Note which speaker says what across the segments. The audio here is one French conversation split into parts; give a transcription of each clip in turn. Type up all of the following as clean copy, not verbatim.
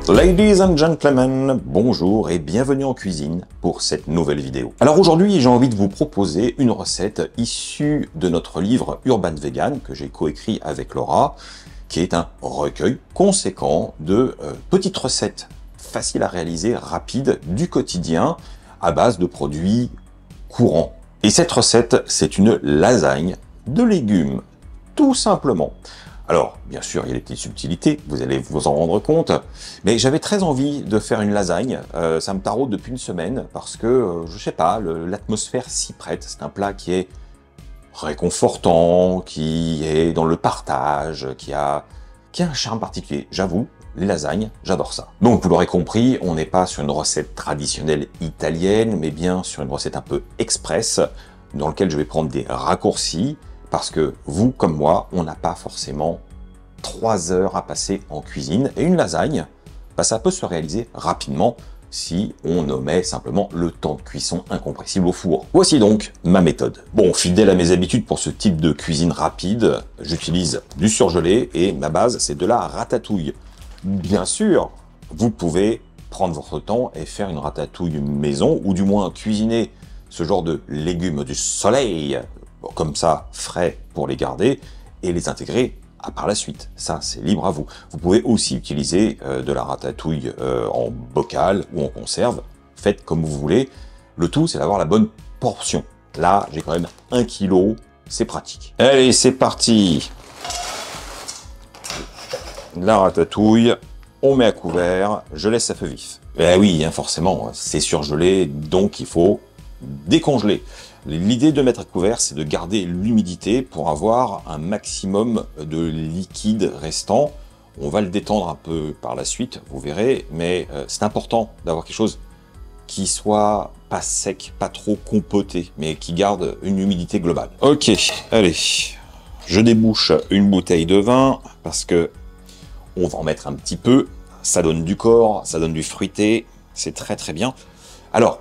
Speaker 1: Ladies and gentlemen, bonjour et bienvenue en cuisine pour cette nouvelle vidéo. Alors aujourd'hui, j'ai envie de vous proposer une recette issue de notre livre Urban Vegan que j'ai coécrit avec Laura, qui est un recueil conséquent de petites recettes faciles à réaliser, rapides, du quotidien, à base de produits courants. Et cette recette, c'est une lasagne de légumes, tout simplement. Alors, bien sûr, il y a des petites subtilités, vous allez vous en rendre compte, mais j'avais très envie de faire une lasagne, ça me taraude depuis une semaine, parce que, je sais pas, l'atmosphère s'y prête. C'est un plat qui est réconfortant, qui est dans le partage, qui a un charme particulier. J'avoue, les lasagnes, j'adore ça. Donc, vous l'aurez compris, on n'est pas sur une recette traditionnelle italienne, mais bien sur une recette un peu express, dans laquelle je vais prendre des raccourcis, parce que vous, comme moi, on n'a pas forcément 3 heures à passer en cuisine. Et une lasagne, bah, ça peut se réaliser rapidement si on omet simplement le temps de cuisson incompressible au four. Voici donc ma méthode. Bon, fidèle à mes habitudes pour ce type de cuisine rapide, j'utilise du surgelé et ma base, c'est de la ratatouille. Bien sûr, vous pouvez prendre votre temps et faire une ratatouille maison, ou du moins cuisiner ce genre de légumes du soleil, comme ça, frais pour les garder et les intégrer par la suite. Ça, c'est libre à vous. Vous pouvez aussi utiliser de la ratatouille en bocal ou en conserve. Faites comme vous voulez. Le tout, c'est d'avoir la bonne portion. Là, j'ai quand même 1 kg. C'est pratique. Allez, c'est parti. La ratatouille, on met à couvert. Je laisse à feu vif. Eh oui, hein, forcément, c'est surgelé, donc il faut décongeler. L'idée de mettre à couvert, c'est de garder l'humidité pour avoir un maximum de liquide restant. On va le détendre un peu par la suite, vous verrez, mais c'est important d'avoir quelque chose qui soit pas sec, pas trop compoté, mais qui garde une humidité globale. Ok, allez, je débouche une bouteille de vin, parce que on va en mettre un petit peu. Ça donne du corps, ça donne du fruité, c'est très très bien. Alors,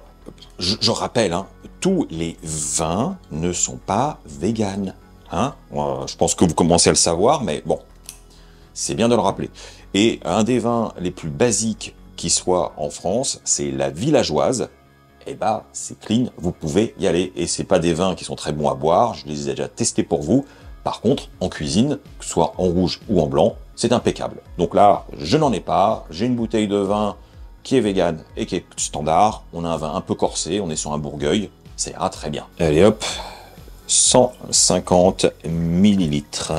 Speaker 1: je rappelle, hein, tous les vins ne sont pas véganes. Hein, je pense que vous commencez à le savoir, mais bon, c'est bien de le rappeler. Et un des vins les plus basiques qui soit en France, c'est la Villageoise. Et bah, c'est clean, vous pouvez y aller. Et c'est pas des vins qui sont très bons à boire, je les ai déjà testés pour vous. Par contre, en cuisine, que ce soit en rouge ou en blanc, c'est impeccable. Donc là, je n'en ai pas, j'ai une bouteille de vin qui est vegan et qui est standard. On a un vin un peu corsé, on est sur un Bourgueil, ça ira très bien. Allez hop, 150 millilitres.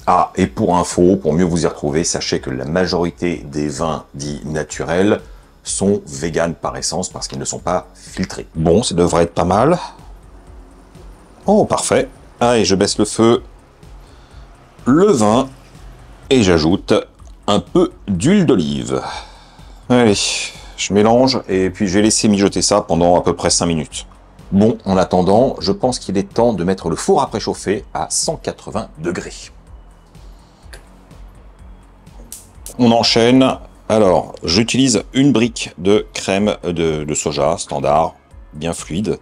Speaker 1: Ah, et pour info, pour mieux vous y retrouver, sachez que la majorité des vins dits naturels sont vegan par essence parce qu'ils ne sont pas filtrés. Bon, ça devrait être pas mal. Oh, parfait. Allez, je baisse le feu, le vin, et j'ajoute un peu d'huile d'olive. Allez, je mélange et puis je vais laisser mijoter ça pendant à peu près 5 minutes. Bon, en attendant, je pense qu'il est temps de mettre le four à préchauffer à 180 degrés. On enchaîne. Alors, j'utilise une brique de crème de soja standard, bien fluide,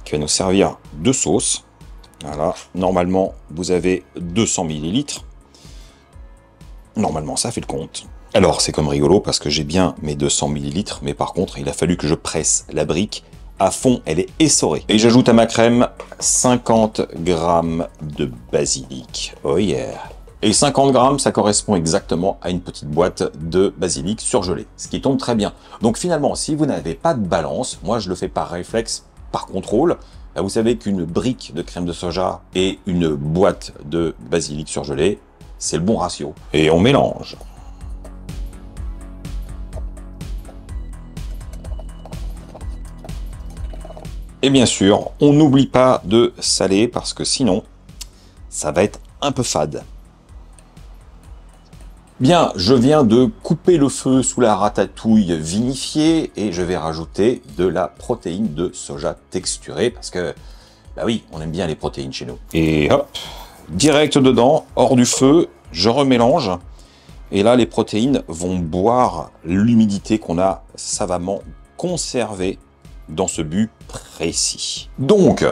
Speaker 1: qui va nous servir de sauce. Voilà, normalement, vous avez 200 millilitres. Normalement, ça fait le compte. Alors, c'est comme rigolo parce que j'ai bien mes 200 millilitres, mais par contre, il a fallu que je presse la brique à fond, elle est essorée. Et j'ajoute à ma crème 50 grammes de basilic. Oh yeah! Et 50 grammes, ça correspond exactement à une petite boîte de basilic surgelé, ce qui tombe très bien. Donc finalement, si vous n'avez pas de balance, moi je le fais par réflexe, par contrôle, là, vous savez qu'une brique de crème de soja et une boîte de basilic surgelé, c'est le bon ratio. Et on mélange. Et bien sûr, on n'oublie pas de saler parce que sinon, ça va être un peu fade. Bien, je viens de couper le feu sous la ratatouille vinifiée et je vais rajouter de la protéine de soja texturée parce que, bah oui, on aime bien les protéines chez nous. Et hop, direct dedans, hors du feu, je remélange. Et là, les protéines vont boire l'humidité qu'on a savamment conservée dans ce but précis. Donc,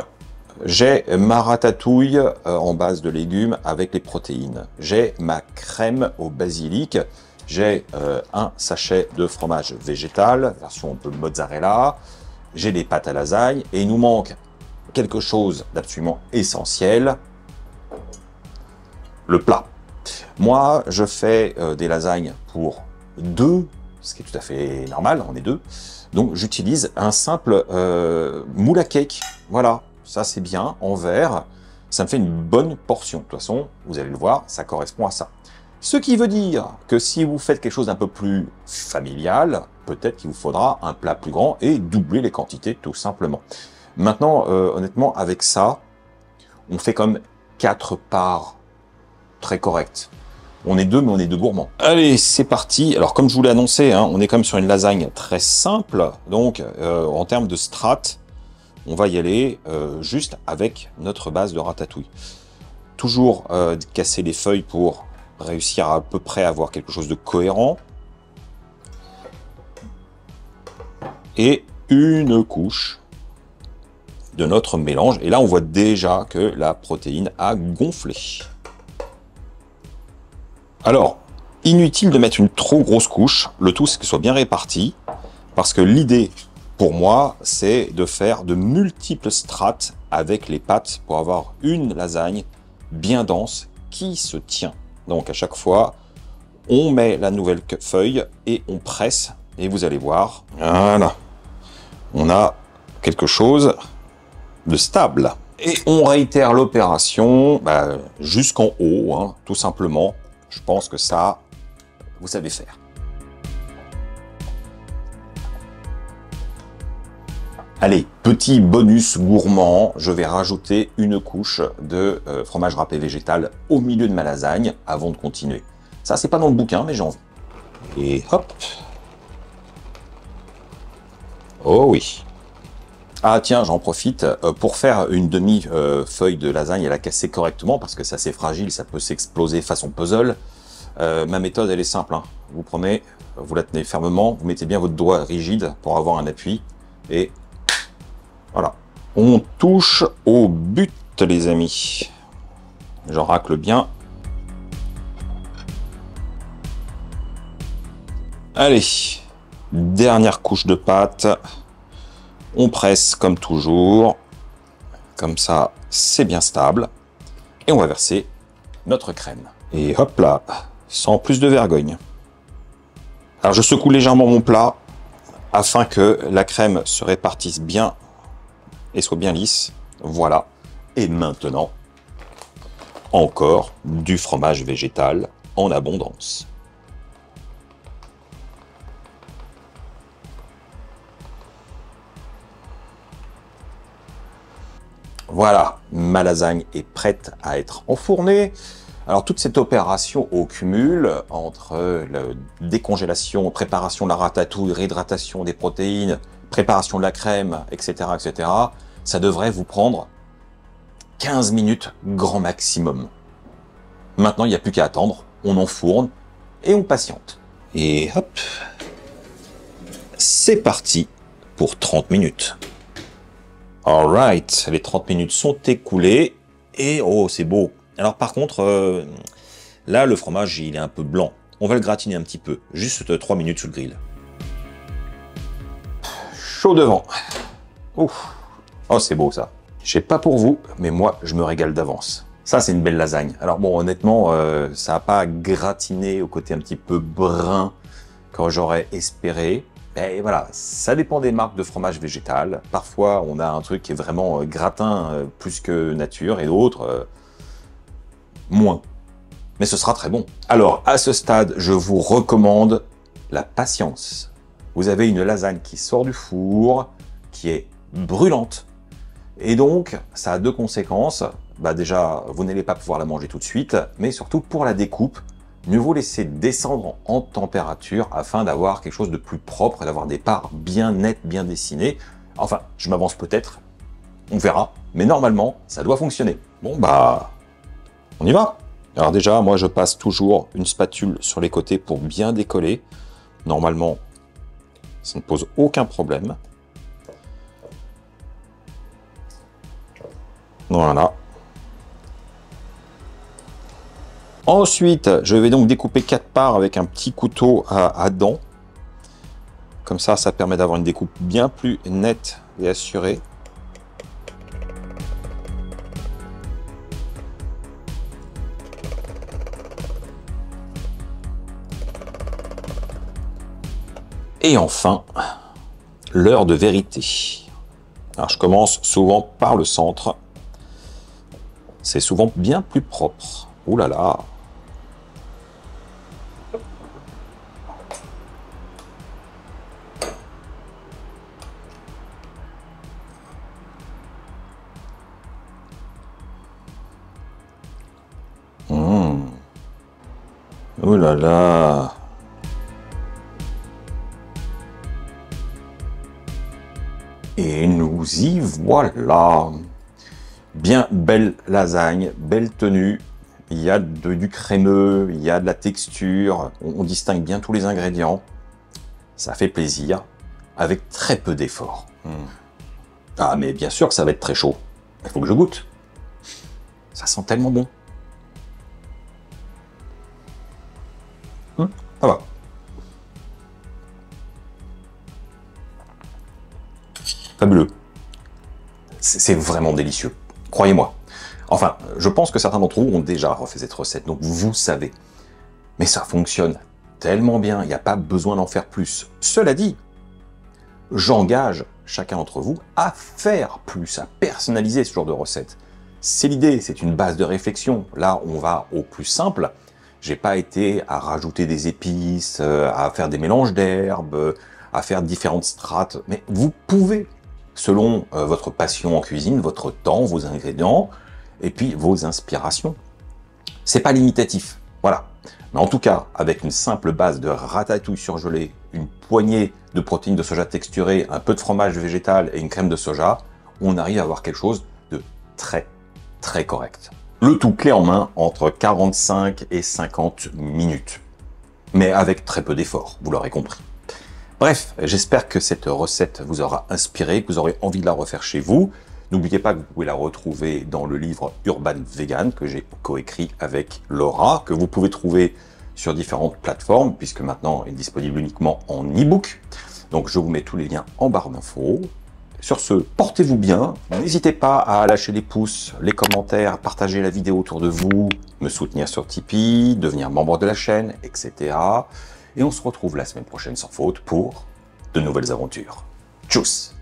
Speaker 1: j'ai ma ratatouille en base de légumes avec les protéines. J'ai ma crème au basilic. J'ai un sachet de fromage végétal, version un peu mozzarella. J'ai des pâtes à lasagne. Et il nous manque quelque chose d'absolument essentiel. Le plat. Moi, je fais des lasagnes pour deux, ce qui est tout à fait normal, on est deux. Donc, j'utilise un simple moule à cake. Voilà, ça c'est bien, en verre. Ça me fait une bonne portion. De toute façon, vous allez le voir, ça correspond à ça. Ce qui veut dire que si vous faites quelque chose d'un peu plus familial, peut-être qu'il vous faudra un plat plus grand et doubler les quantités, tout simplement. Maintenant, honnêtement, avec ça, on fait comme 4 parts très correctes. On est deux, mais on est deux gourmands. Allez, c'est parti. Alors, comme je vous l'ai annoncé, hein, on est quand même sur une lasagne très simple. Donc, en termes de strates, on va y aller juste avec notre base de ratatouille. Toujours casser les feuilles pour réussir à peu près avoir quelque chose de cohérent. Et une couche de notre mélange. Et là, on voit déjà que la protéine a gonflé. Alors, inutile de mettre une trop grosse couche. Le tout, c'est qu'elle soit bien répartie. Parce que l'idée, pour moi, c'est de faire de multiples strates avec les pâtes pour avoir une lasagne bien dense qui se tient. Donc, à chaque fois, on met la nouvelle feuille et on presse. Et vous allez voir, voilà, on a quelque chose de stable. Et on réitère l'opération jusqu'en haut, hein, tout simplement. Je pense que ça, vous savez faire. Allez, petit bonus gourmand, je vais rajouter une couche de fromage râpé végétal au milieu de ma lasagne avant de continuer. Ça, c'est pas dans le bouquin, mais j'ai envie. Et hop. Oh oui. Ah tiens, j'en profite pour faire une demi-feuille de lasagne et la casser correctement parce que c'est assez fragile, ça peut s'exploser façon puzzle. Ma méthode, elle est simple. Hein. Vous prenez, vous la tenez fermement, vous mettez bien votre doigt rigide pour avoir un appui et voilà. On touche au but, les amis. J'en racle bien. Allez, dernière couche de pâte. On presse comme toujours. Comme ça, c'est bien stable. Et on va verser notre crème. Et hop là, sans plus de vergogne. Alors je secoue légèrement mon plat afin que la crème se répartisse bien et soit bien lisse. Voilà. Et maintenant, encore du fromage végétal en abondance. Voilà, ma lasagne est prête à être enfournée. Alors toute cette opération au cumul entre la décongélation, préparation de la ratatouille, réhydratation des protéines, préparation de la crème, etc., etc., ça devrait vous prendre 15 minutes grand maximum. Maintenant, il n'y a plus qu'à attendre, on enfourne et on patiente. Et hop, c'est parti pour 30 minutes. Alright, les 30 minutes sont écoulées et oh, c'est beau. Alors par contre, là, le fromage, il est un peu blanc. On va le gratiner un petit peu, juste 3 minutes sous le grill. Chaud devant. Ouf. Oh, c'est beau ça. Je sais pas pour vous, mais moi, je me régale d'avance. Ça, c'est une belle lasagne. Alors bon, honnêtement, ça n'a pas gratiné au côté un petit peu brun quand j'aurais espéré. Et voilà, ça dépend des marques de fromage végétal. Parfois, on a un truc qui est vraiment gratin plus que nature et d'autres moins. Mais ce sera très bon. Alors, à ce stade, je vous recommande la patience. Vous avez une lasagne qui sort du four, qui est brûlante. Et donc, ça a deux conséquences. Déjà, vous n'allez pas pouvoir la manger tout de suite, mais surtout pour la découpe, mieux vaut laisser descendre en température afin d'avoir quelque chose de plus propre et d'avoir des parts bien nettes, bien dessinées. Enfin, je m'avance peut-être, on verra, mais normalement, ça doit fonctionner. Bon, on y va. Alors déjà, moi, je passe toujours une spatule sur les côtés pour bien décoller. Normalement, ça ne pose aucun problème. Voilà. Ensuite, je vais donc découper 4 parts avec un petit couteau à dents. Comme ça permet d'avoir une découpe bien plus nette et assurée. Et enfin, l'heure de vérité. Alors, je commence souvent par le centre. C'est souvent bien plus propre. Ouh là là! Ouh là là! Et nous y voilà! Bien belle lasagne, belle tenue. Il y a du crémeux, il y a de la texture. On distingue bien tous les ingrédients. Ça fait plaisir, avec très peu d'efforts. Ah, mais bien sûr que ça va être très chaud. Il faut que je goûte. Ça sent tellement bon. Ça va. Fabuleux. C'est vraiment délicieux. Croyez-moi. Enfin, je pense que certains d'entre vous ont déjà refait cette recette, donc vous savez. Mais ça fonctionne tellement bien, il n'y a pas besoin d'en faire plus. Cela dit, j'engage chacun d'entre vous à faire plus, à personnaliser ce genre de recette. C'est l'idée, c'est une base de réflexion. Là, on va au plus simple. J'ai pas été à rajouter des épices, à faire des mélanges d'herbes, à faire différentes strates. Mais vous pouvez, selon votre passion en cuisine, votre temps, vos ingrédients, et puis vos inspirations. C'est pas limitatif, voilà. Mais en tout cas, avec une simple base de ratatouille surgelée, une poignée de protéines de soja texturées, un peu de fromage végétal et une crème de soja, on arrive à avoir quelque chose de très, très correct. Le tout clé en main entre 45 et 50 minutes. Mais avec très peu d'efforts, vous l'aurez compris. Bref, j'espère que cette recette vous aura inspiré, que vous aurez envie de la refaire chez vous. N'oubliez pas que vous pouvez la retrouver dans le livre Urban Vegan que j'ai coécrit avec Laura, que vous pouvez trouver sur différentes plateformes, puisque maintenant il est disponible uniquement en e-book. Donc je vous mets tous les liens en barre d'infos. Sur ce, portez-vous bien, n'hésitez pas à lâcher les pouces, les commentaires, partager la vidéo autour de vous, me soutenir sur Tipeee, devenir membre de la chaîne, etc. Et on se retrouve la semaine prochaine sans faute pour de nouvelles aventures. Tchuss!